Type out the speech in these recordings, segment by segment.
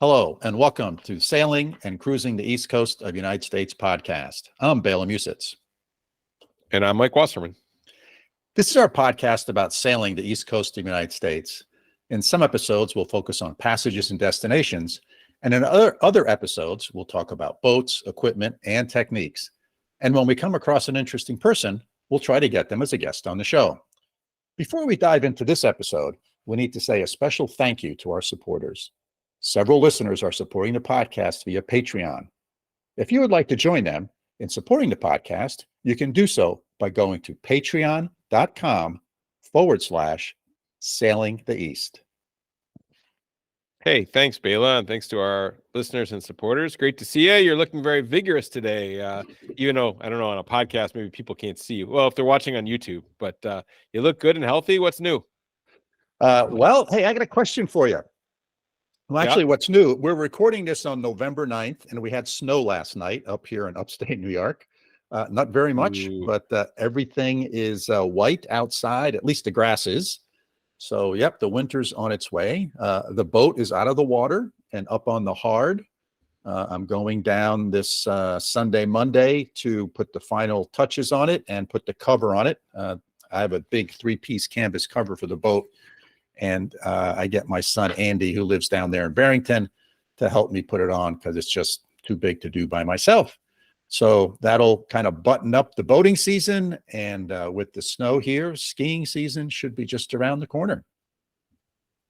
Hello, and welcome to Sailing and Cruising the East Coast of the United States podcast. I'm Bela Musits. And I'm Mike Wasserman. This is our podcast about sailing the East Coast of the United States. In some episodes, we'll focus on passages and destinations, and in other episodes, we'll talk about boats, equipment, and techniques. And when we come across an interesting person, we'll try to get them as a guest on the show. Before we dive into this episode, we need to say a special thank you to our supporters. Several listeners are supporting the podcast via Patreon. If you would like to join them in supporting the podcast, you can do so by going to patreon.com/sailingtheeast. Hey, thanks, Bela, and thanks to our listeners and supporters. Great to see you. You're looking very vigorous today, even though, I don't know, on a podcast, maybe people can't see you. Well, if they're watching on YouTube, but you look good and healthy. What's new? Well, hey, I got a question for you. Well, actually, what's new, we're recording this on November 9th, and we had snow last night up here in upstate New York. Not very much, but everything is white outside, at least the grass is. So, yep, the winter's on its way. The boat is out of the water and up on the hard. I'm going down this Sunday, Monday to put the final touches on it and put the cover on it. I have a big 3-piece canvas cover for the boat. And I get my son, Andy, who lives down there in Barrington, to help me put it on because it's just too big to do by myself. So that'll kind of button up the boating season. And with the snow here, skiing season should be just around the corner.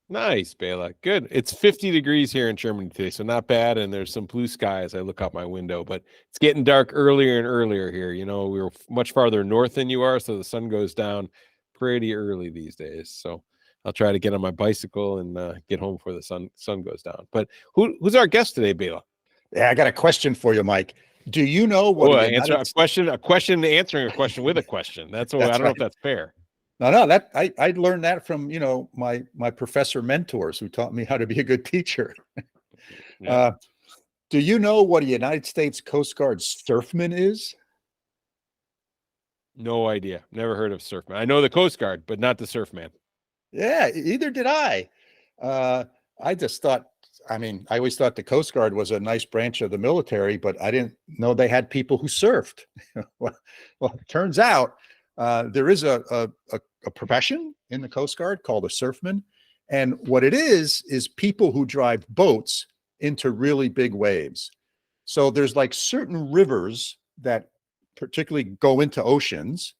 Nice, Bela. Good. It's 50 degrees here in Germany today, so not bad. And there's some blue sky as I look out my window, but it's getting dark earlier and earlier here. You know, we're much farther north than you are, so the sun goes down pretty early these days. So I'll try to get on my bicycle and get home before the sun goes down. But who's our guest today, Bela? Yeah, I got a question for you, Mike. Do you know what? Answering a question with a question. That's what I don't know if that's fair. No, that I learned that from my professor mentors who taught me how to be a good teacher. Yeah. Do you know what a United States Coast Guard surfman is? No idea. Never heard of surfman. I know the Coast Guard, but not the surfman. Yeah, either did I. I just thought, I always thought the Coast Guard was a nice branch of the military, but I didn't know they had people who surfed. Well, it turns out there is a profession in the Coast Guard called a surfman. And what it is people who drive boats into really big waves. So there's like certain rivers that particularly go into oceans.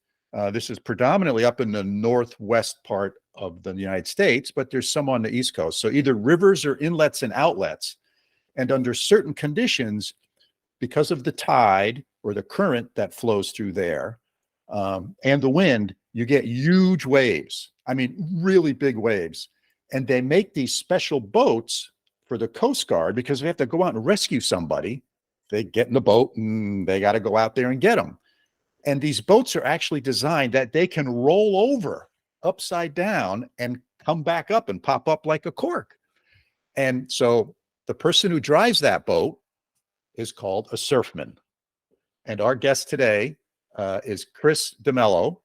This is predominantly up in the northwest part of the United States, but there's some on the East Coast. So either rivers or inlets and outlets. And under certain conditions, because of the tide or the current that flows through there and the wind, you get huge waves. Really big waves. And they make these special boats for the Coast Guard because they have to go out and rescue somebody. They get in the boat and they got to go out there and get them. And these boats are actually designed that they can roll over upside down and come back up and pop up like a cork. And so the person who drives that boat is called a surfman. And our guest today is Chris DeMello.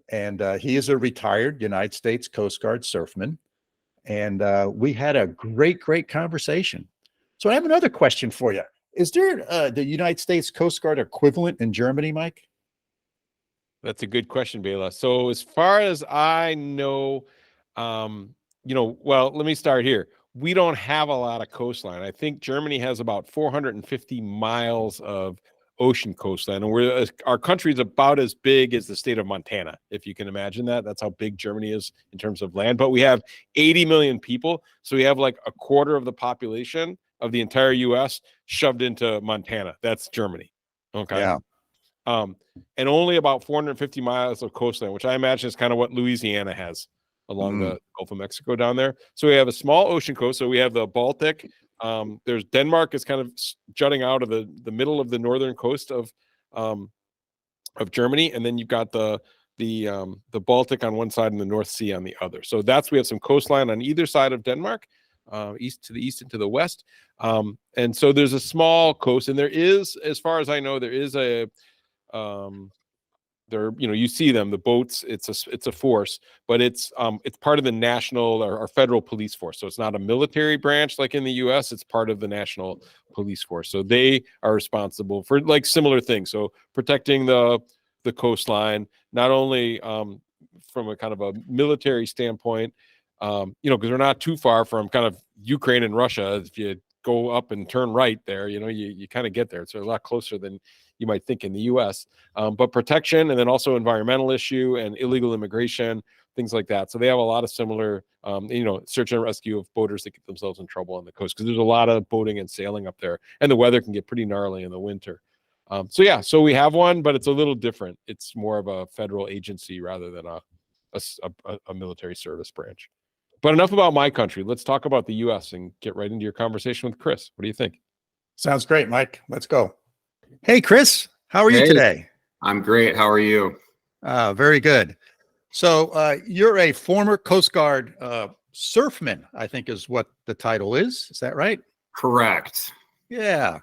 And he is a retired United States Coast Guard surfman. And we had a great conversation. So I have another question for you. Is there the United States Coast Guard equivalent in Germany, Mike? That's a good question, Bela. So as far as I know, well, let me start here. We don't have a lot of coastline. I think Germany has about 450 miles of ocean coastline, and our country is about as big as the state of Montana, if you can imagine that. That's how big Germany is in terms of land. But we have 80 million people, so we have like a quarter of the population of the entire U.S. shoved into Montana. That's Germany. Okay. Yeah. And only about 450 miles of coastline, which I imagine is kind of what Louisiana has along the Gulf of Mexico down there. So we have a small ocean coast. So we have the Baltic. There's Denmark is kind of jutting out of the middle of the northern coast of Germany, and then you've got the Baltic on one side and the North Sea on the other. So we have some coastline on either side of Denmark, east to the east and to the west. And so there's a small coast, and there is, as far as I know, there is they're, you see them, the boats, it's a force, but it's part of the national or federal police force. So it's not a military branch like in the US, it's part of the national police force. So they are responsible for like similar things. So protecting the coastline, not only from a kind of a military standpoint, because we're not too far from kind of Ukraine and Russia. If you go up and turn right there, you kind of get there. It's a lot closer than you might think in the US, but protection, and then also environmental issue and illegal immigration, things like that. So they have a lot of similar, search and rescue of boaters that get themselves in trouble on the coast, because there's a lot of boating and sailing up there, and the weather can get pretty gnarly in the winter. So we have one, but it's a little different. It's more of a federal agency rather than a military service branch. But enough about my country. Let's talk about the U.S. and get right into your conversation with Chris. What do you think? Sounds great, Mike. Let's go. Hey, Chris, how are you today? I'm great. How are you? Very good. So you're a former Coast Guard surfman, I think is what the title is. Is that right? Correct. Yeah.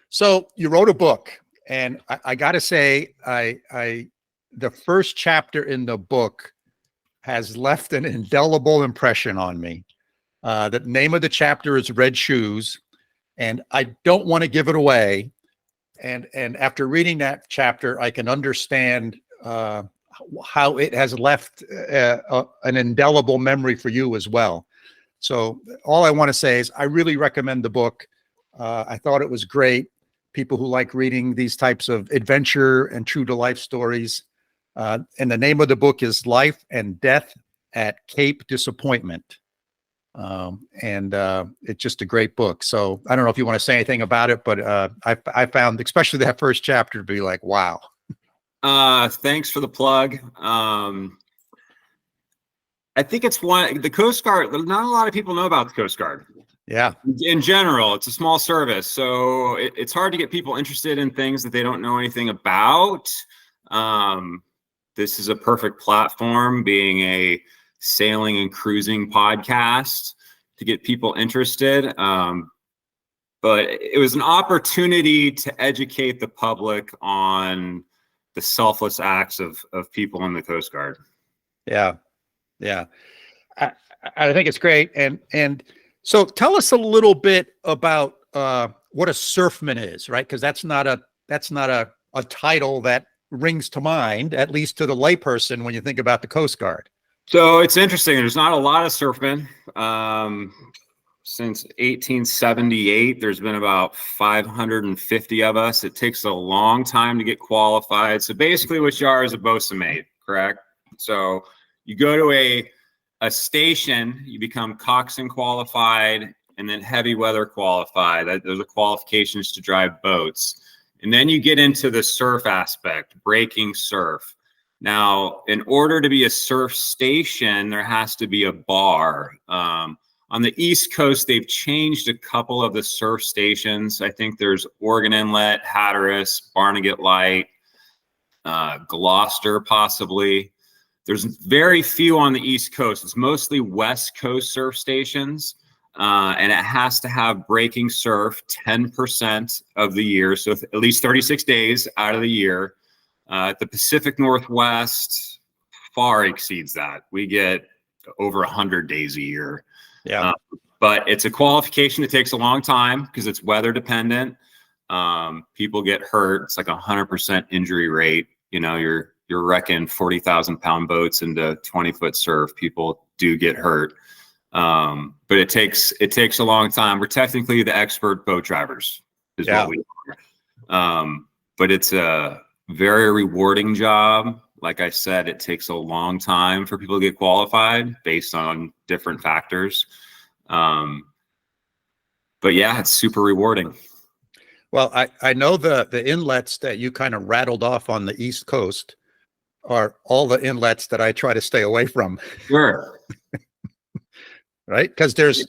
So you wrote a book, and I got to say, the first chapter in the book has left an indelible impression on me. The name of the chapter is Red Shoes, and I don't want to give it away. And after reading that chapter, I can understand how it has left an indelible memory for you as well. So all I want to say is I really recommend the book. I thought it was great. People who like reading these types of adventure and true to life stories. And the name of the book is Life and Death at Cape Disappointment. And it's just a great book. So I don't know if you want to say anything about it, but I found especially that first chapter to be like, wow. Thanks for the plug. I think it's the Coast Guard. Not a lot of people know about the Coast Guard. Yeah. In general, it's a small service, so it's hard to get people interested in things that they don't know anything about. This is a perfect platform, being a sailing and cruising podcast, to get people interested. But it was an opportunity to educate the public on the selfless acts of people in the Coast Guard. Yeah. Yeah. I think it's great. And so tell us a little bit about what a surfman is, right? Because that's not a title that rings to mind, at least to the layperson, when you think about the Coast Guard. So it's interesting. There's not a lot of surfmen. Since 1878, there's been about 550 of us. It takes a long time to get qualified. So basically what you are is a bosun mate, correct? So you go to a station, you become coxswain qualified, and then heavy weather qualified. Those are qualifications to drive boats. And then you get into the surf aspect, breaking surf. Now, in order to be a surf station, there has to be a bar. On the East Coast, they've changed a couple of the surf stations. I think there's Oregon Inlet, Hatteras, Barnegat Light, Gloucester possibly. There's very few on the East Coast. It's mostly West Coast surf stations. And it has to have breaking surf 10% of the year. So at least 36 days out of the year. The Pacific Northwest far exceeds that. We get over 100 days a year. Yeah. But it's a qualification that takes a long time because it's weather dependent. People get hurt. It's like 100% injury rate. You're wrecking 40,000-pound boats into 20-foot surf. People do get hurt. But it takes a long time. We're technically the expert boat drivers is what we are. But it's a very rewarding job. Like I said, it takes a long time for people to get qualified based on different factors. But yeah, it's super rewarding. Well, I know the inlets that you kind of rattled off on the East Coast are all the inlets that I try to stay away from. Sure. Right? Because there's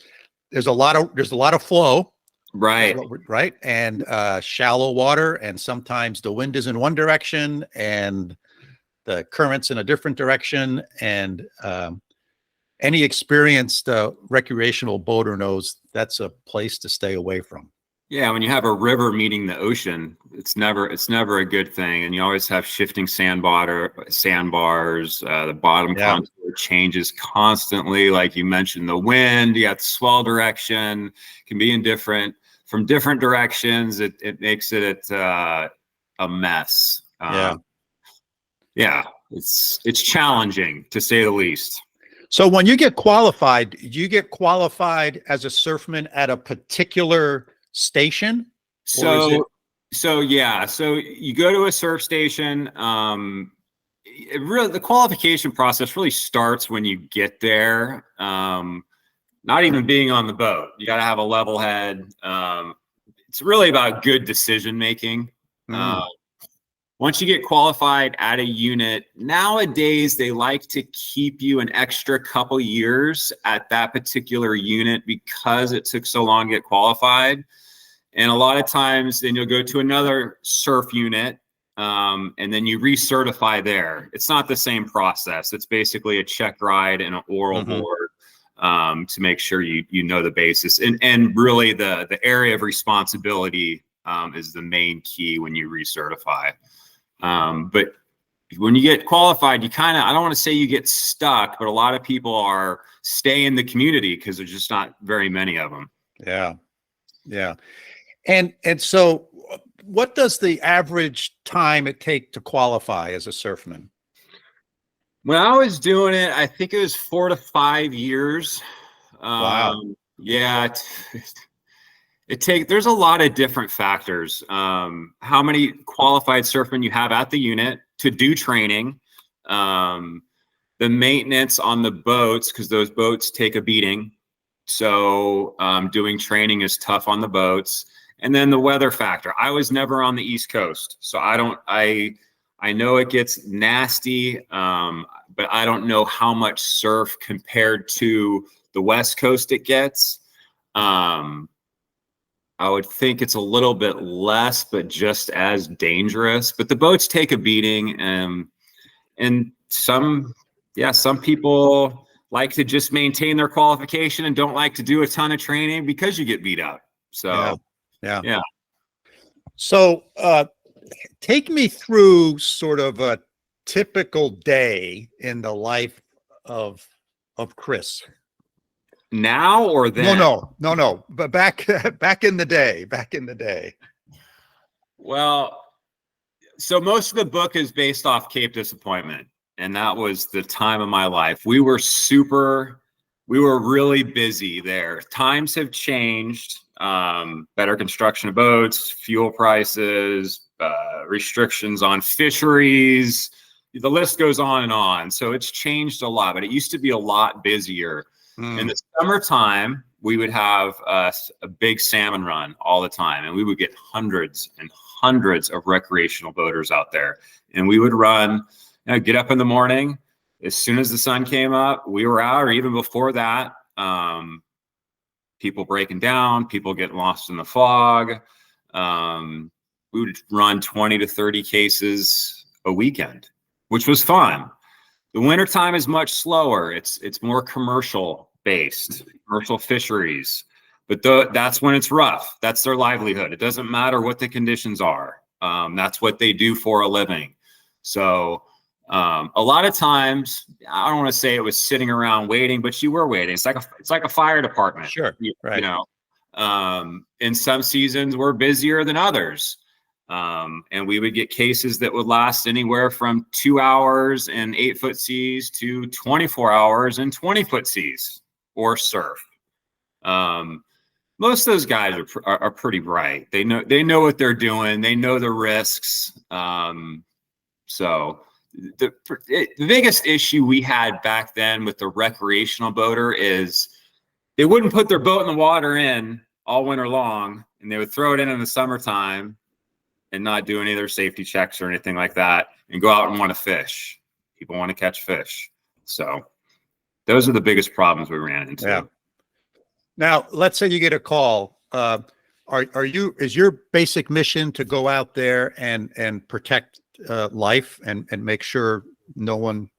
a lot of flow. Right. Right. And shallow water, and sometimes the wind is in one direction and the current's in a different direction. And any experienced recreational boater knows that's a place to stay away from. Yeah, when you have a river meeting the ocean, it's never a good thing, and you always have shifting sandbars. The bottom contour changes constantly, like you mentioned. The wind, you got the swell direction, can be from different directions. It makes it a mess. Yeah, it's challenging to say the least. So when you get qualified as a surfman at a particular station? So you go to a surf station. The qualification process really starts when you get there. Not even being on the boat, you got to have a level head. It's really about good decision making. Once you get qualified at a unit, nowadays they like to keep you an extra couple years at that particular unit because it took so long to get qualified. And a lot of times then you'll go to another surf unit, and then you recertify there. It's not the same process. It's basically a check ride and an oral board to make sure you know the basis. And really the area of responsibility is the main key when you recertify. But when you get qualified, you I don't want to say you get stuck, but a lot of people stay in the community because there's just not very many of them. Yeah. Yeah. And so what does the average time it take to qualify as a surfman? When I was doing it, I think it was 4 to 5 years. Wow. Yeah. There's a lot of different factors. How many qualified surfmen you have at the unit to do training, the maintenance on the boats, because those boats take a beating. So doing training is tough on the boats. And then the weather factor. I was never on the East Coast, so I know it gets nasty, but I don't know how much surf compared to the West Coast it gets. I would think it's a little bit less, but just as dangerous. But the boats take a beating, and some people like to just maintain their qualification and don't like to do a ton of training because you get beat up. So yeah. So take me through sort of a typical day in the life of Chris. Now or then? No. But back in the day. Well, so most of the book is based off Cape Disappointment, and that was the time of my life. We were really busy there. Times have changed. Better construction of boats, fuel prices, restrictions on fisheries. The list goes on and on. So it's changed a lot, but it used to be a lot busier. In the summertime, we would have a big salmon run all the time, and we would get hundreds and hundreds of recreational boaters out there. And we would run, get up in the morning. As soon as the sun came up, we were out, or even before that. People breaking down, people getting lost in the fog. We would run 20 to 30 cases a weekend, which was fun. The wintertime is much slower. It's more commercial based, commercial fisheries. But that's when it's rough. That's their livelihood. It doesn't matter what the conditions are. That's what they do for a living. So a lot of times, I don't want to say it was sitting around waiting, but you were waiting. It's like a fire department. Sure. Right. In some seasons we're busier than others. And we would get cases that would last anywhere from 2 hours in 8-foot seas to 24 hours in 20-foot seas or surf. Most of those guys are pretty bright. They know what they're doing. They know the risks. So the biggest issue we had back then with the recreational boater is they wouldn't put their boat in the water in all winter long, and they would throw it in the summertime and not do any of their safety checks or anything like that, and go out and want to fish. People want to catch fish. So those are the biggest problems we ran into. Yeah. Now, let's say you get a call. Is your basic mission to go out there and protect life and make sure no one,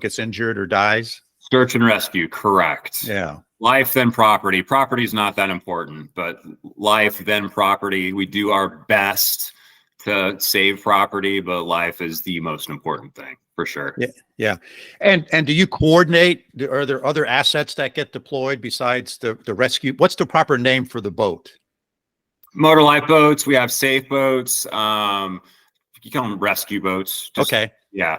gets injured or dies? Search and rescue, correct. Yeah. Life, then property. Property is not that important, but life, then property. We do our best to save property, but life is the most important thing for sure. Yeah. Yeah. And do you coordinate? Are there other assets that get deployed besides the rescue? What's the proper name for the boat? Motor life boats. We have safe boats. You call them rescue boats. Okay. Yeah.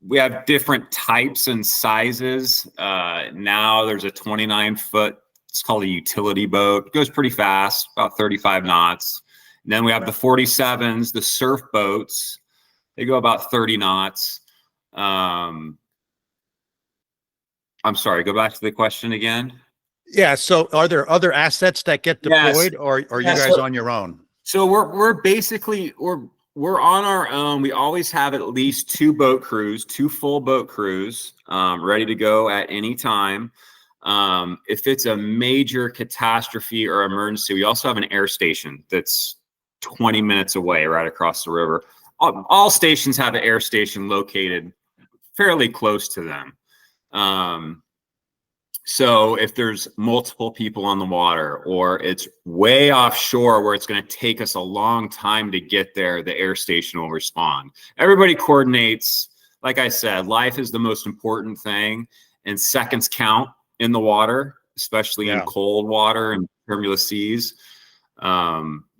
We have different types and sizes. Now there's a 29-foot, it's called a utility boat. It goes pretty fast, about 35 knots. And then we have the 47s, the surf boats. They go about 30 knots. I'm sorry, go back to the question again. Yeah. So are there other assets that get deployed, or are you guys on your own? So we're basically, we're on our own. We always have at least 2 boat crews, 2 full boat crews, ready to go at any time. If it's a major catastrophe or emergency, we also have an air station that's 20 minutes away, right across the river. All stations have an air station located fairly close to them. So if there's multiple people on the water, or it's way offshore where it's going to take us a long time to get there, the air station will respond. Everybody coordinates. Like I said, life is the most important thing, and seconds count in the water, especially in cold water and turbulent seas.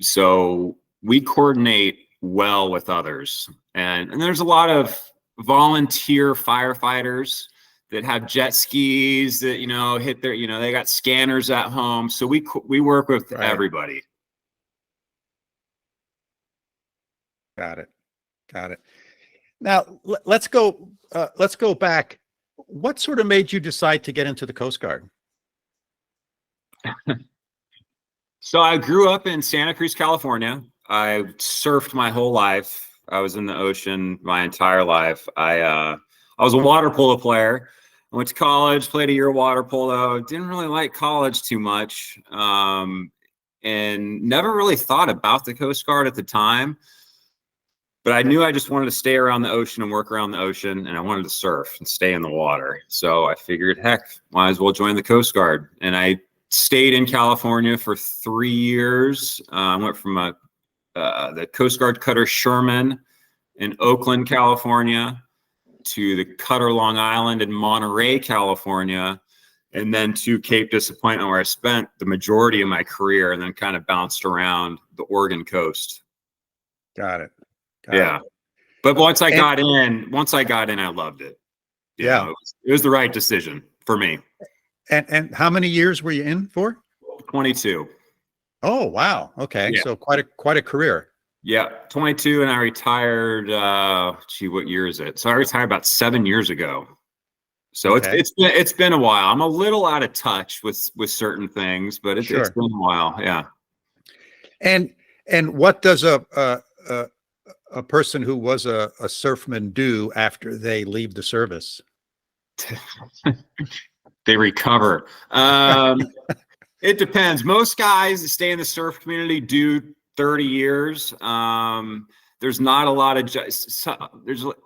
So we coordinate well with others. And there's a lot of volunteer firefighters that have jet skis that, hit their, they got scanners at home. So we work with everybody. Got it. Got it. Now let's go back. What sort of made you decide to get into the Coast Guard? So I grew up in Santa Cruz, California. I surfed my whole life. I was in the ocean my entire life. I was a water polo player. I went to college, played a year of water polo. Didn't really like college too much, and never really thought about the Coast Guard at the time. But I knew I just wanted to stay around the ocean and work around the ocean, and I wanted to surf and stay in the water. So I figured, heck, might as well join the Coast Guard. And I stayed in California for 3 years. I went from the Coast Guard cutter Sherman in Oakland, California, to the cutter Long Island in Monterey, California, and then to Cape Disappointment, where I spent the majority of my career, and then kind of bounced around the Oregon coast. Got it. Yeah. But once I got in, I loved it. You know, it was the right decision for me. And how many years were you in for? 22. Oh, wow. Okay. Yeah. So quite a career. Yeah. 22. And I retired, what year is it? So I retired about 7 years ago. So it's been a while. I'm a little out of touch with certain things, but it's been a while. Yeah. And what does a person who was a surfman do after they leave the service? They recover. It depends. Most guys that stay in the surf community do 30 years. There's not a lot of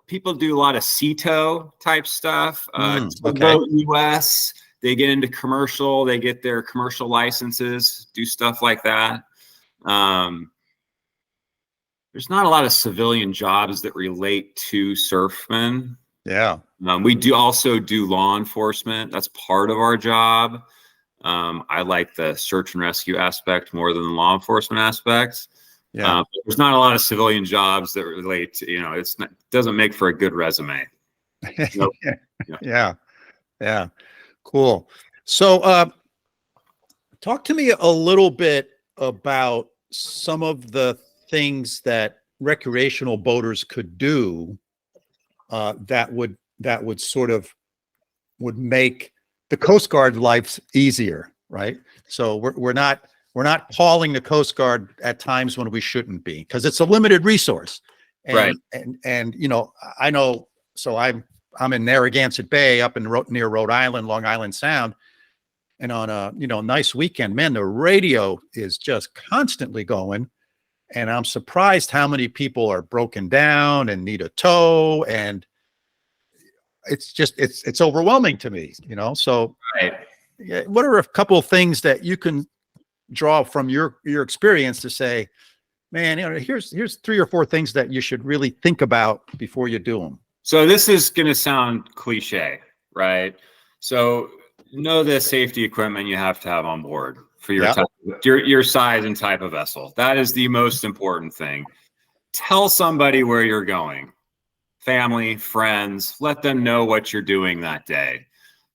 people do a lot of CETO type stuff. US, they get into commercial, they get their commercial licenses, do stuff like that. There's not a lot of civilian jobs that relate to surfmen. Yeah. We do also do law enforcement. That's part of our job. I like the search and rescue aspect more than the law enforcement aspects. Yeah. There's not a lot of civilian jobs that relate to, doesn't make for a good resume. Nope. Yeah. Yeah. Cool. So, talk to me a little bit about some of the things that recreational boaters could do that would make the Coast Guard life easier, right? So we're not calling the Coast Guard at times when we shouldn't be, because it's a limited resource. And, right. And I know. So I'm in Narragansett Bay up in near Rhode Island, Long Island Sound, and on a nice weekend, man, the radio is just constantly going. And I'm surprised how many people are broken down and need a tow. And it's overwhelming to me, so. Right. what are a couple of things that you can draw from your experience to say, man, here's 3 or 4 things that you should really think about before you do them? So this is going to sound cliche, right? So know the safety equipment you have to have on board for your type, your size and type of vessel. That is the most important thing. Tell somebody where you're going. Family, friends, let them know what you're doing that day.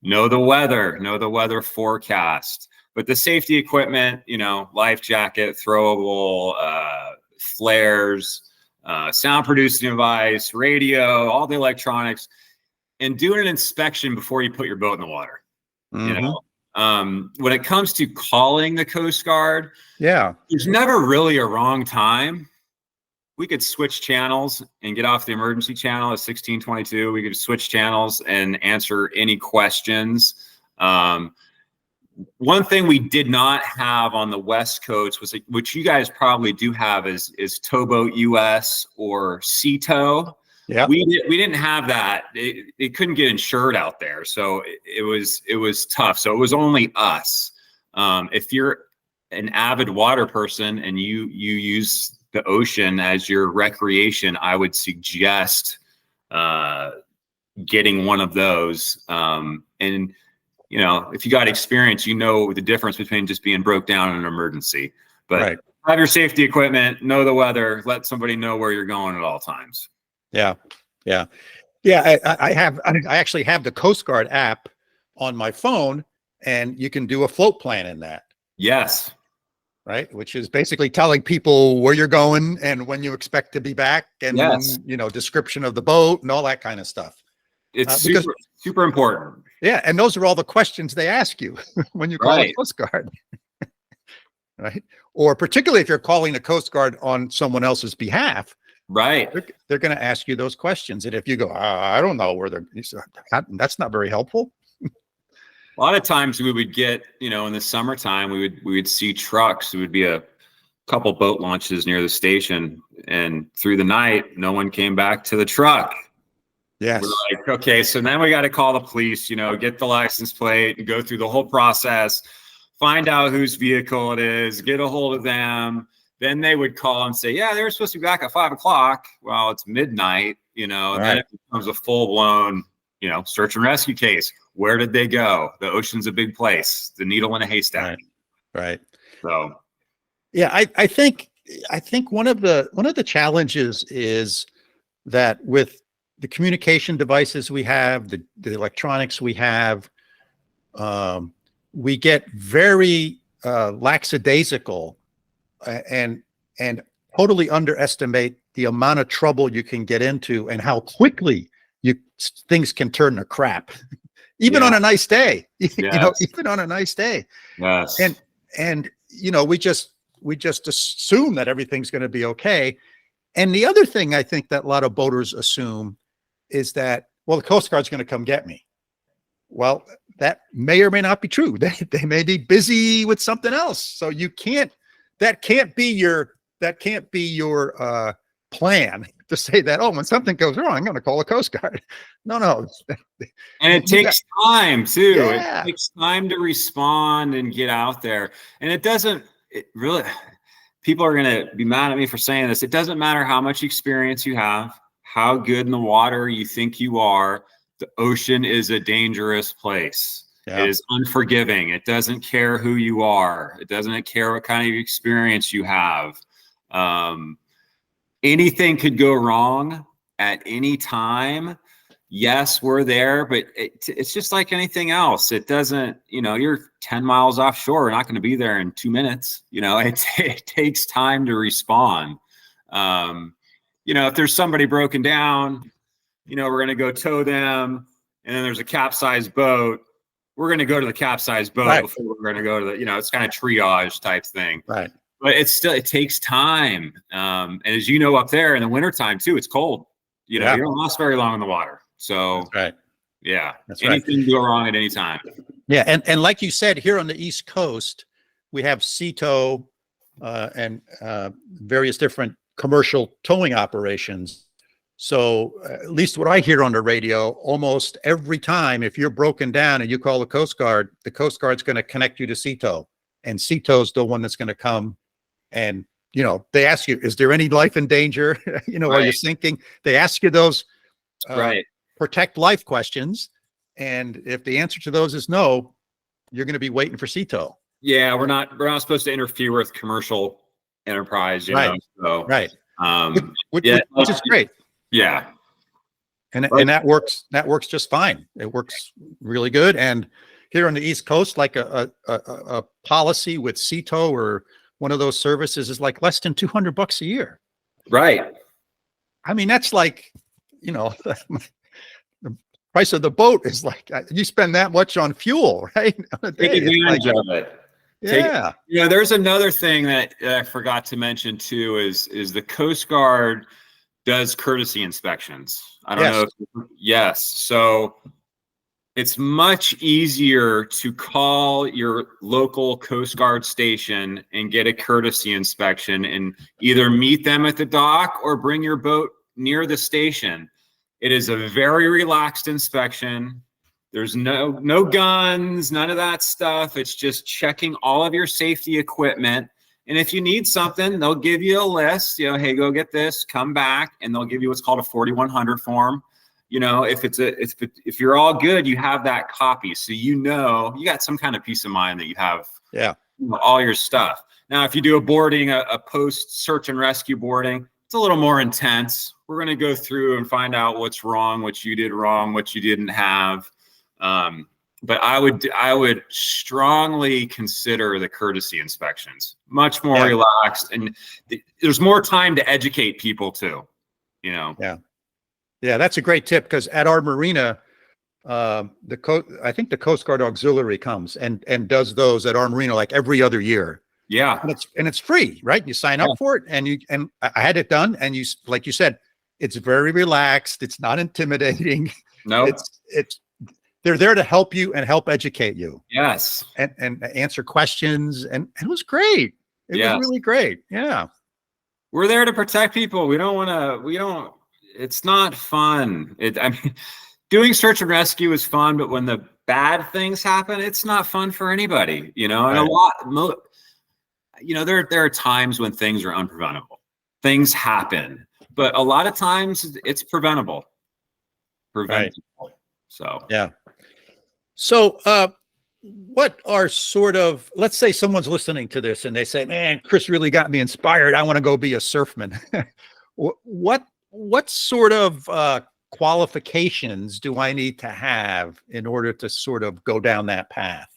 Know the weather forecast. But the safety equipment, life jacket, throwable, flares, sound producing device, radio, all the electronics, and do an inspection before you put your boat in the water. When it comes to calling the Coast Guard, there's never really a wrong time. We could switch channels and get off the emergency channel at 1622. We could switch channels and answer any questions. One thing we did not have on the West Coast was, which you guys probably do have, is Towboat US or Sea Tow. Yeah, we didn't have that. It couldn't get insured out there, so it was tough. So it was only us. If you're an avid water person and you use the ocean as your recreation, I would suggest getting one of those. And if you got experience, the difference between just being broke down in an emergency. But have your safety equipment, know the weather, let somebody know where you're going at all times. Yeah. I actually have the Coast Guard app on my phone, and you can do a float plan in that. Yes. Right. Which is basically telling people where you're going and when you expect to be back, and description of the boat and all that kind of stuff. It's super important. Yeah. And those are all the questions they ask you when you call the Coast Guard. Right. Or particularly if you're calling the Coast Guard on someone else's behalf. Right. They're going to ask you those questions. And if you go, I don't know where that's not very helpful. A lot of times we would get, in the summertime, we would see trucks. It would be a couple boat launches near the station, and through the night, no one came back to the truck. Yes. We're like, okay, so then we got to call the police, get the license plate and go through the whole process, find out whose vehicle it is, get a hold of them. Then they would call and say, yeah, they were supposed to be back at 5 o'clock. Well, it's midnight, and then it becomes a full blown, search and rescue case. Where did they go? The ocean's a big place. The needle in a haystack. Right. So, yeah, I think one of the challenges is that with the communication devices we have, the electronics we have, we get very lackadaisical and totally underestimate the amount of trouble you can get into and how quickly things can turn to crap. Even on a nice day, even on a nice day. Yes. And we just assume that everything's going to be okay. And the other thing I think that a lot of boaters assume is that, well, the Coast Guard's going to come get me. Well, that may or may not be true. They may be busy with something else. So that can't be your plan to say that, when something goes wrong, I'm going to call the Coast Guard. No. And it takes time too. Yeah. It takes time to respond and get out there. And people are going to be mad at me for saying this. It doesn't matter how much experience you have, how good in the water you think you are. The ocean is a dangerous place. Yeah. It is unforgiving. It doesn't care who you are. It doesn't care what kind of experience you have. Anything could go wrong at any time. Yes, we're there, but it's just like anything else. It doesn't, you're 10 miles offshore. We're not going to be there in 2 minutes. It takes time to respond. If there's somebody broken down, we're going to go tow them, and then there's a capsized boat. We're going to go to the capsized boat before we're going to go to the, it's kind of triage type thing. Right. But it takes time. And as up there in the wintertime too, it's cold. You don't last very long in the water. So that's right. Yeah. Anything can go wrong at any time. Yeah. And like you said, here on the East Coast, we have Sea Tow and various different commercial towing operations. So at least what I hear on the radio, almost every time, if you're broken down and you call the Coast Guard's going to connect you to CETO, and CETO's the one that's going to come and, they ask you, is there any life in danger? Are you sinking? They ask you those protect life questions. And if the answer to those is no, you're going to be waiting for CETO. Yeah. We're not supposed to interfere with commercial enterprise, Right. So, Which is great. Yeah. And that works just fine. It works really good. And here on the East Coast, like a policy with CETO or one of those services is like less than $200 a year. Right. I mean, that's like, the price of the boat is like, you spend that much on fuel, right? Take advantage of it. Yeah. There's another thing that I forgot to mention too, is the Coast Guard does courtesy inspections. I don't know. Yes. So it's much easier to call your local Coast Guard station and get a courtesy inspection and either meet them at the dock or bring your boat near the station. It is a very relaxed inspection. There's no guns, none of that stuff. It's just checking all of your safety equipment. And if you need something, they'll give you a list, hey, go get this, come back, and they'll give you what's called a 4100 form. If you're all good, you have that copy. So you got some kind of peace of mind that you have all your stuff. Now, if you do a boarding, a post search and rescue boarding, it's a little more intense. We're going to go through and find out what's wrong, what you did wrong, what you didn't have. But I would strongly consider the courtesy inspections. Much more relaxed, and there's more time to educate people too. Yeah, that's a great tip, because at our marina, I think the Coast Guard Auxiliary comes and does those at our marina like every other year. Yeah, and it's free, right? You sign up for it, and I had it done, and like you said, it's very relaxed. It's not intimidating. No, it's they're there to help you and help educate you. Yes, and answer questions, and it was great. It was really great. Yeah, we're there to protect people. It's not fun. Doing search and rescue is fun, but when the bad things happen, it's not fun for anybody, and there are times when things are unpreventable. Things happen, but a lot of times it's preventable. So, yeah. So, what are let's say someone's listening to this and they say, man, Chris really got me inspired. I want to go be a surfman. What sort of qualifications do I need to have in order to sort of go down that path?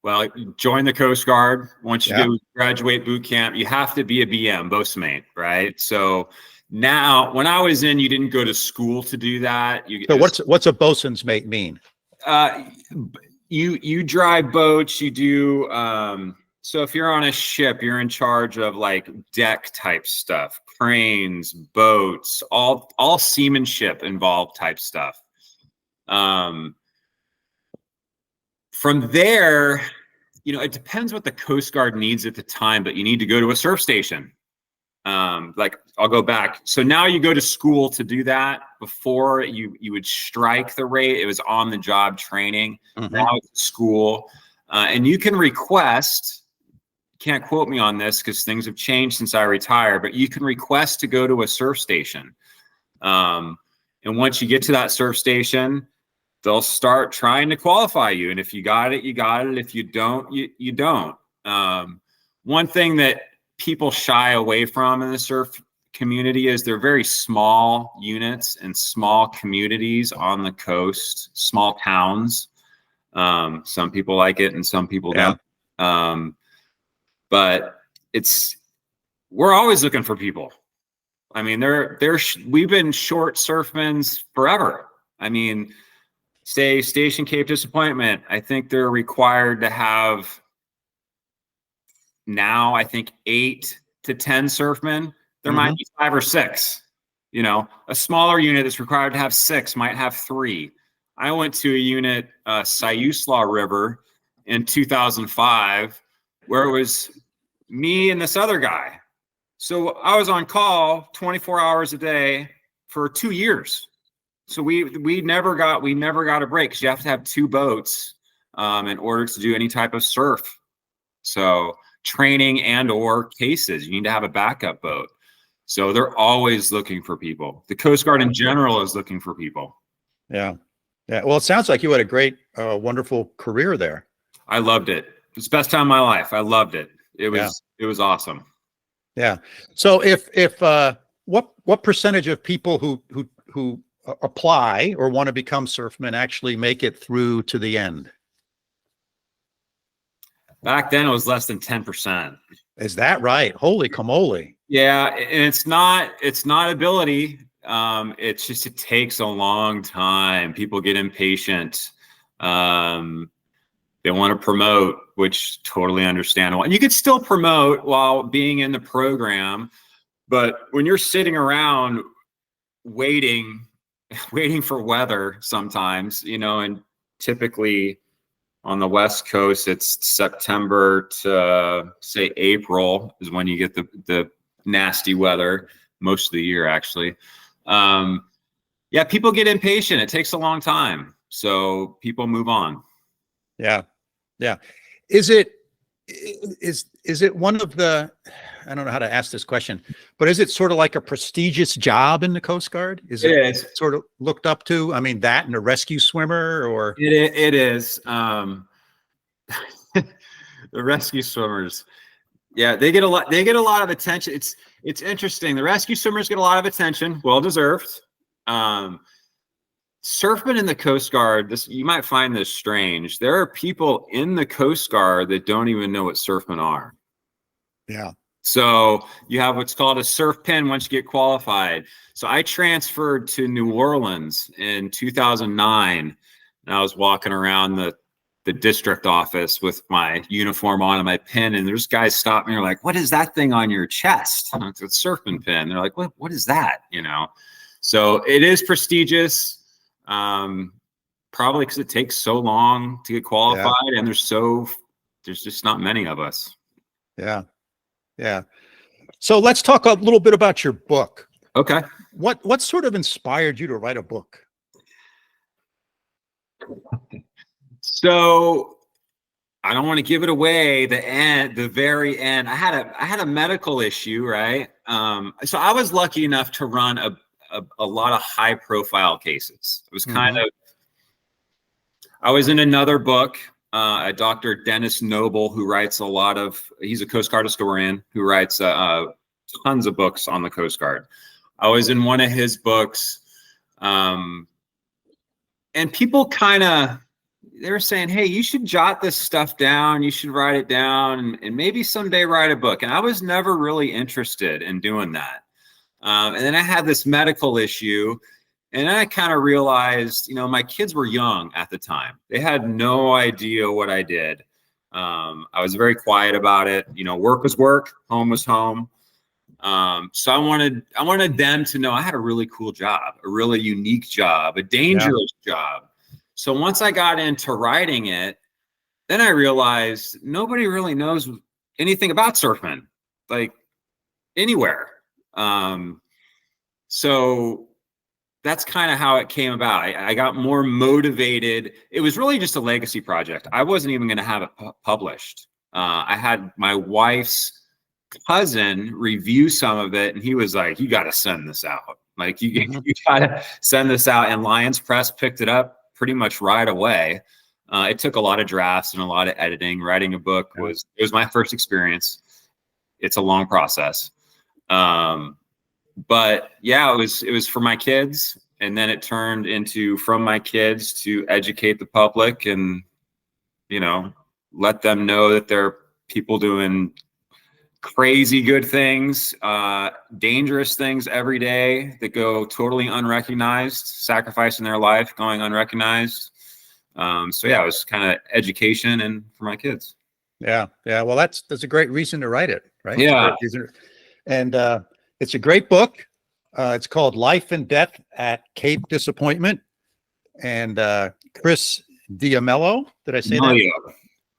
Well, join the Coast Guard. Once you graduate boot camp, you have to be a BM, boatmate, right? So now, when I was in, you didn't go to school to do that. So what's a bosun's mate mean? You drive boats. You do. So if you're on a ship, you're in charge of like deck type stuff, cranes, boats, all seamanship involved type stuff. From there, it depends what the Coast Guard needs at the time, but you need to go to a surf station. I'll go back. So now you go to school to do that. Before you would strike the rate. It was on the job training. Mm-hmm. Now it's school. And you can request, can't quote me on this because things have changed since I retired, but you can request to go to a surf station. And once you get to that surf station, they'll start trying to qualify you. And if you got it, you got it. If you don't, you don't. One thing that people shy away from in the surf community is they're very small units and small communities on the coast, small towns. Some people like it and some people don't. But we're always looking for people. I mean, we've been short surfmen's forever. I mean, say Station Cape Disappointment, I think they're required to have now, I think 8 to 10 surfmen. There might be 5 or 6. A smaller unit that's required to have 6 might have 3. I went to a unit, Siuslaw River in 2005, where it was me and this other guy. So I was on call 24 hours a day, for 2 years. So we never got a break, because you have to have 2 boats in order to do any type of surf. So training and or cases, you need to have a backup boat. So they're always looking for people. The Coast Guard in general is looking for people. Yeah. Yeah. Well, it sounds like you had a great, wonderful career there. I loved it. It's the best time of my life. I loved it. It was awesome. Yeah. So what percentage of people who apply or want to become surfmen actually make it through to the end? Back then it was less than 10%. Is that right? Holy camole. Yeah, and it's not ability. It's just, it takes a long time. People get impatient. They want to promote, which totally understandable. And you could still promote while being in the program, but when you're sitting around waiting for weather sometimes, and typically on the West Coast, it's September to say April is when you get the nasty weather, most of the year, actually. Yeah, people get impatient. It takes a long time. So people move on. Yeah. Yeah. Is it one of the, I don't know how to ask this question, but is it sort of like a prestigious job in the Coast Guard? Is it sort of looked up to? I mean, that and a rescue swimmer, or? It is. The rescue swimmers. Yeah, they get a lot of attention. It's interesting. The rescue swimmers get a lot of attention, well deserved. Surfmen in the Coast Guard, you might find this strange. There are people in the Coast Guard that don't even know what surfmen are. Yeah. So you have what's called a surf pin once you get qualified. So I transferred to New Orleans in 2009, and I was walking around the district office with my uniform on and my pin, and there's guys stop me and are like, "What is that thing on your chest?" It's a surfing pin. They're like, what is that? So it is prestigious, probably because it takes so long to get qualified, and there's just not many of us. Yeah. Yeah. So let's talk a little bit about your book. Okay. What sort of inspired you to write a book? So I don't want to give it away. The very end, I had a medical issue, right? So I was lucky enough to run a lot of high profile cases. It was kind of, I was in another book, a Dr. Dennis Noble, who writes he's a Coast Guard historian who writes tons of books on the Coast Guard. I was in one of his books, and people they were saying, "Hey, you should jot this stuff down. You should write it down, and maybe someday write a book." And I was never really interested in doing that. And then I had this medical issue, and I kind of realized, my kids were young at the time. They had no idea what I did. I was very quiet about it. Work was work, home was home. So I wanted them to know I had a really cool job, a really unique job, a dangerous job. So once I got into writing it, then I realized nobody really knows anything about surfing, like anywhere. So that's kind of how it came about. I got more motivated. It was really just a legacy project. I wasn't even going to have it published. I had my wife's cousin review some of it, and he was like, "You got to send this out. Like you got to send this out." And Lions Press picked it up pretty much right away. It took a lot of drafts and a lot of editing. Writing a book was my first experience. It's a long process. But yeah, it was for my kids, and then it turned into from my kids to educate the public and, let them know that there are people doing crazy good things, dangerous things every day that go totally unrecognized, sacrificing their life, going unrecognized. So yeah, it was kind of education and for my kids. Yeah. Yeah. Well, that's a great reason to write it, right? Yeah. And it's a great book. It's called Life and Death at Cape Disappointment. And Chris Diamello, did I say that?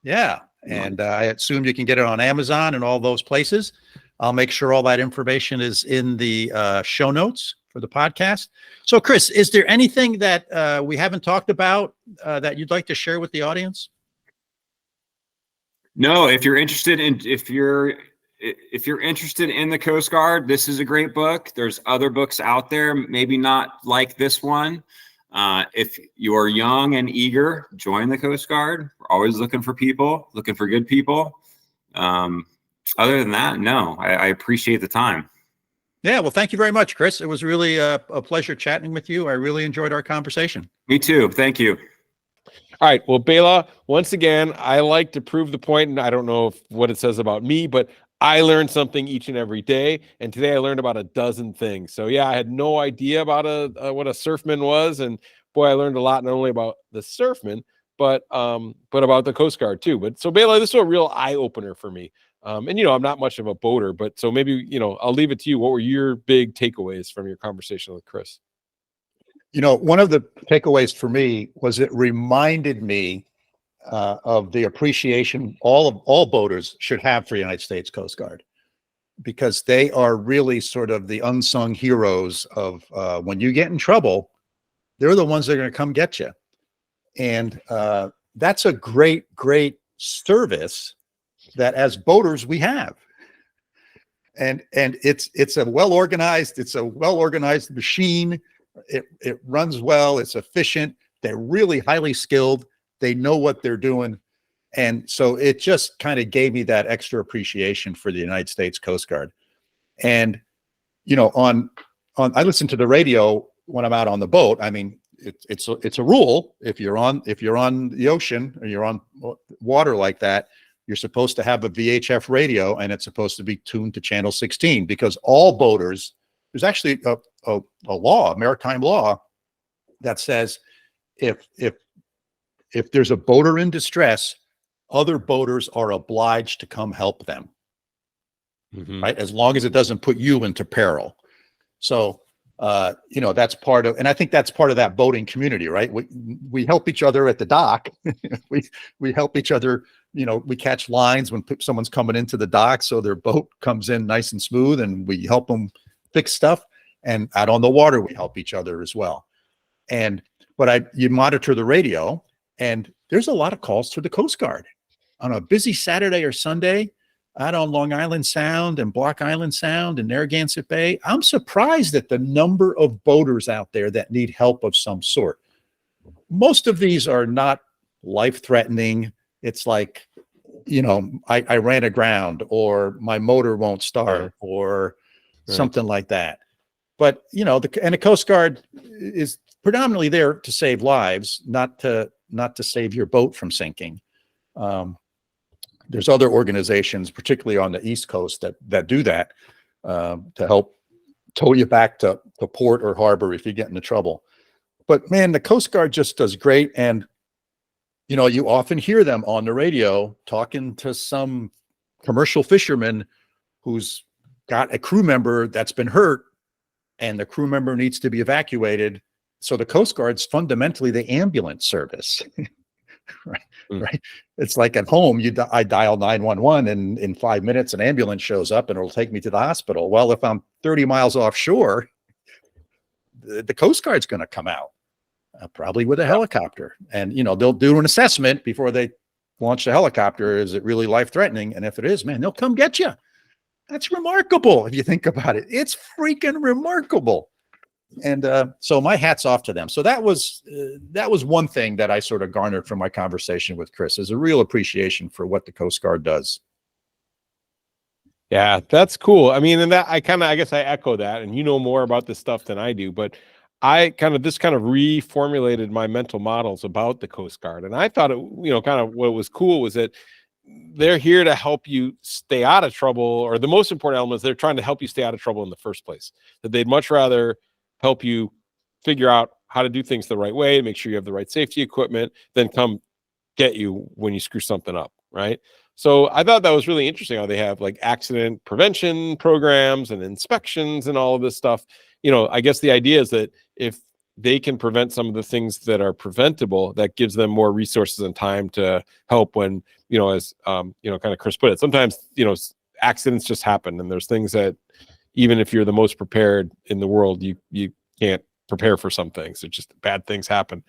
Yeah. And I assume you can get it on Amazon and all those places. I'll make sure all that information is in the show notes for the podcast. So, Chris, is there anything that we haven't talked about that you'd like to share with the audience? No, if you're interested in the Coast Guard, this is a great book. There's other books out there, maybe not like this one. If you're young and eager, join the Coast Guard. We're always looking for people, looking for good people. Other than that, no, I appreciate the time. Yeah, well, thank you very much, Chris. It was really a pleasure chatting with you. I really enjoyed our conversation. Me too. Thank you. All right. Well, Bela, once again, I like to prove the point, and I don't know what it says about me, but I learn something each and every day. And today I learned about a dozen things. So yeah, I had no idea about what a surfman was. And boy, I learned a lot, not only about the surfman, but about the Coast Guard too. But so Bela, this was a real eye opener for me. And I'm not much of a boater, but so maybe, I'll leave it to you. What were your big takeaways from your conversation with Chris? One of the takeaways for me was it reminded me of the appreciation all boaters should have for United States Coast Guard, because they are really sort of the unsung heroes of when you get in trouble, they're the ones that are going to come get you. And that's a great service that as boaters we have. And it's a well-organized machine. It runs well, it's efficient, they're really highly skilled, they know what they're doing. And so it just kind of gave me that extra appreciation for the United States Coast Guard. And I listen to the radio when I'm out on the boat. I mean, it's a rule. If you're on the ocean or you're on water like that, you're supposed to have a VHF radio, and it's supposed to be tuned to channel 16, because all boaters, there's actually a law, a maritime law, that says if there's a boater in distress, other boaters are obliged to come help them, right? As long as it doesn't put you into peril. So, that's part of, and I think that's part of that boating community, right? We help each other at the dock. we help each other. We catch lines when someone's coming into the dock, so their boat comes in nice and smooth, and we help them fix stuff. And out on the water, we help each other as well. But you monitor the radio, and there's a lot of calls to the Coast Guard on a busy Saturday or Sunday out on Long Island Sound and Block Island Sound and Narragansett Bay. I'm surprised at the number of boaters out there that need help of some sort. Most of these are not life-threatening. It's like, I ran aground, or my motor won't start, or something like that. But, the Coast Guard is predominantly there to save lives, not to save your boat from sinking. There's other organizations, particularly on the East Coast, that do that to help tow you back to port or harbor if you get into trouble. But man, the Coast Guard just does great. And, you often hear them on the radio talking to some commercial fisherman who's got a crew member that's been hurt, and the crew member needs to be evacuated. So the Coast Guard's fundamentally the ambulance service. Right. It's like at home, I dial 911, and in 5 minutes, an ambulance shows up and it'll take me to the hospital. Well, if I'm 30 miles offshore, the Coast Guard's going to come out, probably with a helicopter, and, they'll do an assessment before they launch the helicopter. Is it really life-threatening? And if it is, man, they'll come get you. That's remarkable. If you think about it, it's freaking remarkable. And so my hat's off to them. So that was one thing that I sort of garnered from my conversation with Chris, is a real appreciation for what the Coast Guard does. Yeah, that's cool. I mean, and that I guess I echo that, and more about this stuff than I do, but this kind of reformulated my mental models about the Coast Guard. And I thought what was cool was that they're here to help you stay out of trouble, or the most important element is they're trying to help you stay out of trouble in the first place. That they'd much rather help you figure out how to do things the right way, make sure you have the right safety equipment, than come get you when you screw something up, right? So I thought that was really interesting how they have like accident prevention programs and inspections and all of this stuff. I guess the idea is that if they can prevent some of the things that are preventable, that gives them more resources and time to help when, as kind of Chris put it, sometimes, accidents just happen, and there's things that, even if you're the most prepared in the world, you can't prepare for some things. It's just bad things happen.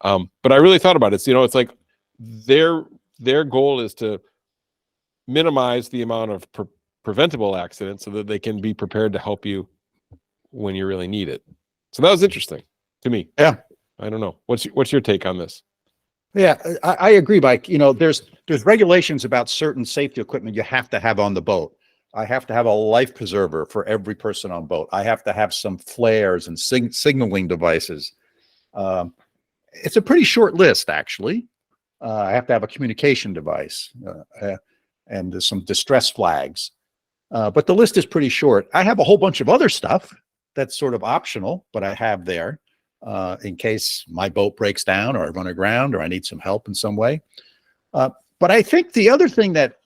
But I really thought about it. It's like their goal is to minimize the amount of preventable accidents so that they can be prepared to help you when you really need it. So that was interesting to me. Yeah. I don't know. What's your take on this? Yeah, I agree, Mike. There's regulations about certain safety equipment you have to have on the boat. I have to have a life preserver for every person on boat. I have to have some flares and signaling devices. It's a pretty short list, actually. I have to have a communication device and there's some distress flags. But the list is pretty short. I have a whole bunch of other stuff that's sort of optional, but I have there in case my boat breaks down or I run aground or I need some help in some way. But I think the other thing that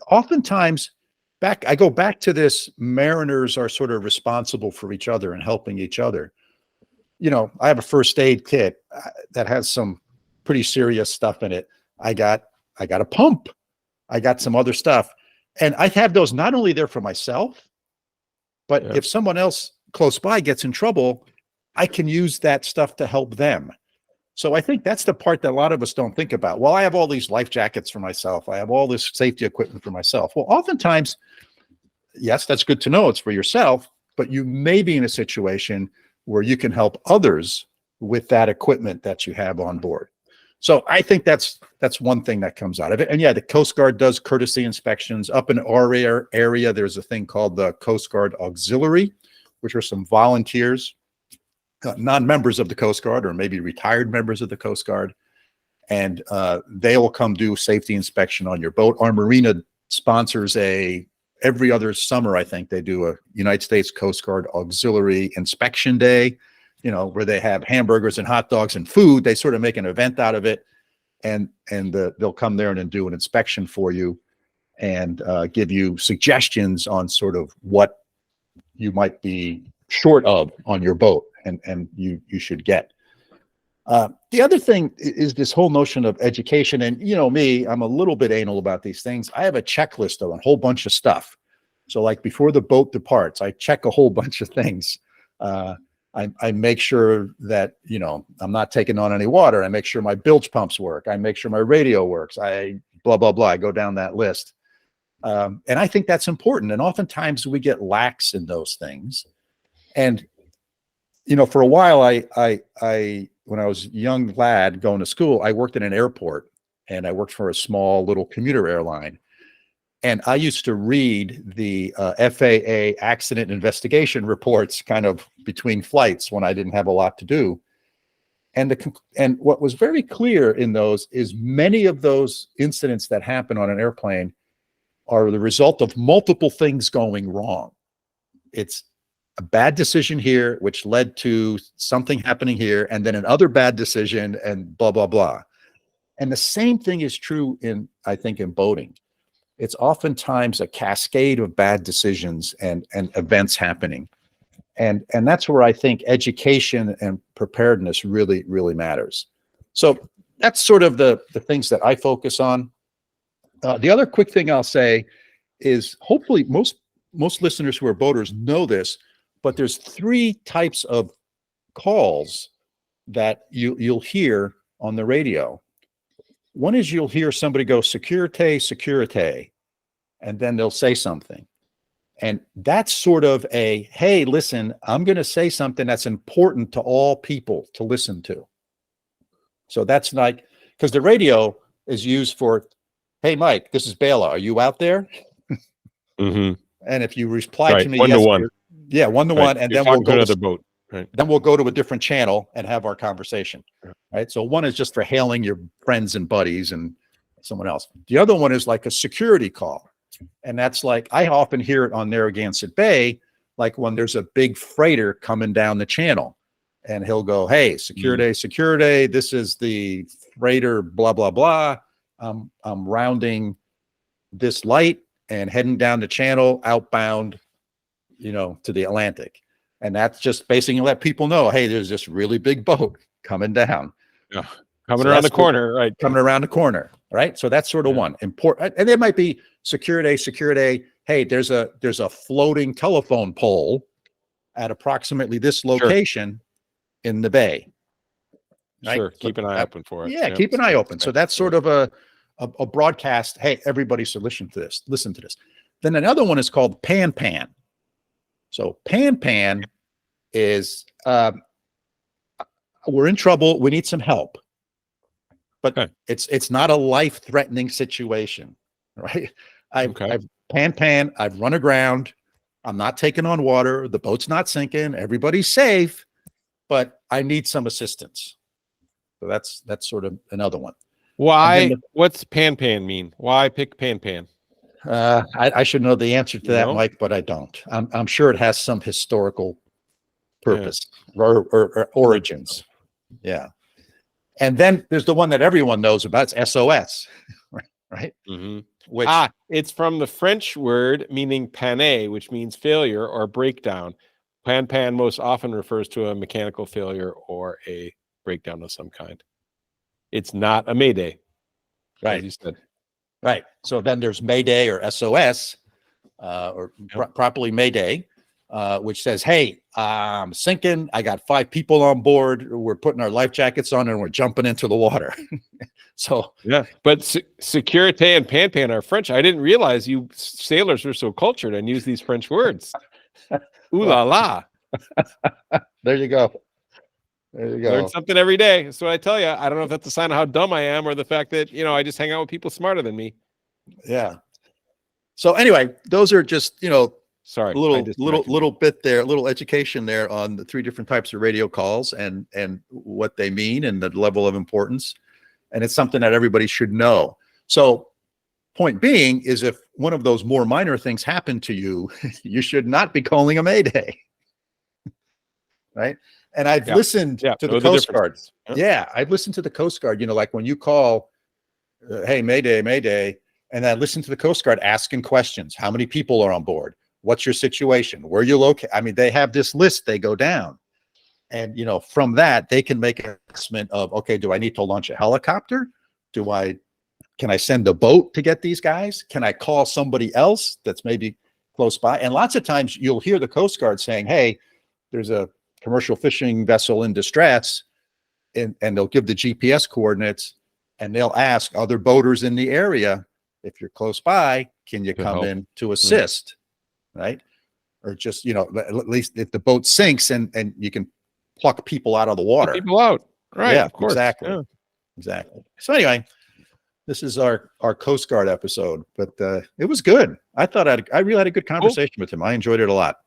oftentimes I go back to this, mariners are sort of responsible for each other and helping each other. I have a first aid kit that has some pretty serious stuff in it. I got a pump. I got some other stuff. And I have those not only there for myself, but if someone else close by gets in trouble, I can use that stuff to help them. So I think that's the part that a lot of us don't think about. Well, I have all these life jackets for myself. I have all this safety equipment for myself. Well, oftentimes, yes, that's good to know it's for yourself, but you may be in a situation where you can help others with that equipment that you have on board. So I think that's one thing that comes out of it. And yeah, the Coast Guard does courtesy inspections. Up in our area, there's a thing called the Coast Guard Auxiliary, which are some volunteers, non-members of the Coast Guard or maybe retired members of the Coast Guard. And they will come do safety inspection on your boat. Our marina sponsors every other summer, I think they do a United States Coast Guard Auxiliary Inspection Day, where they have hamburgers and hot dogs and food. They sort of make an event out of it, and they'll come there and do an inspection for you and give you suggestions on sort of what you might be short of on your boat and you should get. The other thing is this whole notion of education. And me, I'm a little bit anal about these things. I have a checklist of a whole bunch of stuff. So like before the boat departs, I check a whole bunch of things. I make sure that, I'm not taking on any water. I make sure my bilge pumps work. I make sure my radio works. I blah, blah, blah. I go down that list. And I think that's important. And oftentimes we get lax in those things. And, for a while, when I was a young lad going to school, I worked in an airport and I worked for a small little commuter airline. And I used to read the FAA accident investigation reports kind of between flights when I didn't have a lot to do. And what was very clear in those is many of those incidents that happen on an airplane are the result of multiple things going wrong. It's a bad decision here, which led to something happening here, and then another bad decision and blah, blah, blah. And the same thing is true I think in boating. It's oftentimes a cascade of bad decisions and events happening. And that's where I think education and preparedness really, really matters. So that's sort of the things that I focus on. The other quick thing I'll say is hopefully most listeners who are boaters know this, but there's 3 types of calls that you'll hear on the radio. One is you'll hear somebody go, "Securite, securite," and then they'll say something. And that's sort of hey, listen, I'm going to say something that's important to all people to listen to. So that's like, because the radio is used for, "Hey, Mike, this is Bela. Are you out there?" Mm-hmm. And if you reply to me, one yes, to one. Yeah, one to one, and You're then we'll go to another boat. Right. Then we'll go to a different channel and have our conversation. Right. So one is just for hailing your friends and buddies and someone else. The other one is like a security call. And that's like, I often hear it on Narragansett Bay, like when there's a big freighter coming down the channel and he'll go, "Hey, security, this is the freighter, blah, blah, blah. I'm rounding this light and heading down the channel outbound, to the Atlantic." And that's just basically let people know, hey, there's this really big boat coming down. Yeah. Coming around the corner, right? Coming around the corner, right? So that's sort of one important. And there might be security, hey, there's a floating telephone pole at approximately this location in the bay. Right? Sure. So Keep an eye open for it. Yeah, Yep. keep an eye open. So Right. that's sort of a broadcast. Hey, everybody should listen to this. Listen to this. Then another one is called pan pan. So pan pan is we're in trouble. We need some help, but Okay. it's not a life threatening situation, right? I've pan. I've run aground. I'm not taking on water. The boat's not sinking. Everybody's safe, but I need some assistance. So that's sort of another one. Why? What's pan pan mean? Why pick pan pan? I should know the answer to that, Mike, but I don't. I'm sure it has some historical purpose or origins. Yeah. And then there's the one that everyone knows about. It's SOS, right? Mm-hmm. Which it's from the French word meaning panne, which means failure or breakdown. Pan pan most often refers to a mechanical failure or a breakdown of some kind. It's not a mayday, right? As you said. Right. So then there's Mayday or SOS, properly Mayday, which says, hey, I'm sinking. I got 5 people on board. We're putting our life jackets on and we're jumping into the water. So yeah, but sécurité and pan pan are French. I didn't realize you sailors were so cultured and use these French words. Ooh la la. There you go. There you go. Learn something every day. That's what I tell you. I don't know if that's a sign of how dumb I am or the fact that, I just hang out with people smarter than me. Yeah. So anyway, those are just, sorry, little bit there, little education there on the 3 different types of radio calls and what they mean and the level of importance. And it's something that everybody should know. So point being is if one of those more minor things happen to you, you should not be calling a mayday. Right. And I've listened to the Coast Guard. Yeah. I've listened to the Coast Guard, like when you call, hey, mayday, mayday. And I listen to the Coast Guard asking questions. How many people are on board? What's your situation? Where you located? I mean, they have this list they go down. And, from that, they can make an assessment of, okay, do I need to launch a helicopter? Can I send a boat to get these guys? Can I call somebody else that's maybe close by? And lots of times you'll hear the Coast Guard saying, hey, there's a commercial fishing vessel in distress, and they'll give the GPS coordinates and they'll ask other boaters in the area, if you're close by, can you come in to assist? Right. Or just, at least if the boat sinks and you can pluck people out of the water. Pluck people out. Right. Yeah, of course. Exactly. Yeah. Exactly. So anyway, this is our Coast Guard episode, but it was good. I thought I really had a good conversation with him. I enjoyed it a lot.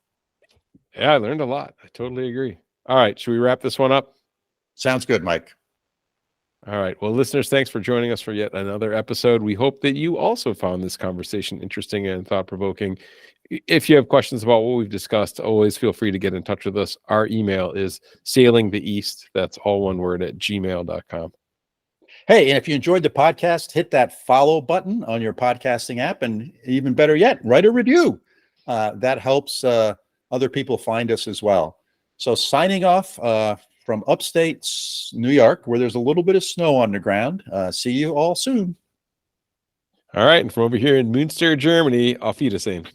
Yeah, I learned a lot. I totally agree. All right. Should we wrap this one up? Sounds good, Mike. All right. Well, listeners, thanks for joining us for yet another episode. We hope that you also found this conversation interesting and thought-provoking. If you have questions about what we've discussed, always feel free to get in touch with us. Our email is sailingtheeast. That's all one word at gmail.com. Hey, and if you enjoyed the podcast, hit that follow button on your podcasting app. And even better yet, write a review. That helps other people find us as well. So signing off from upstate New York, where there's a little bit of snow on the ground. See you all soon. All right. And from over here in Münster, Germany, auf Wiedersehen.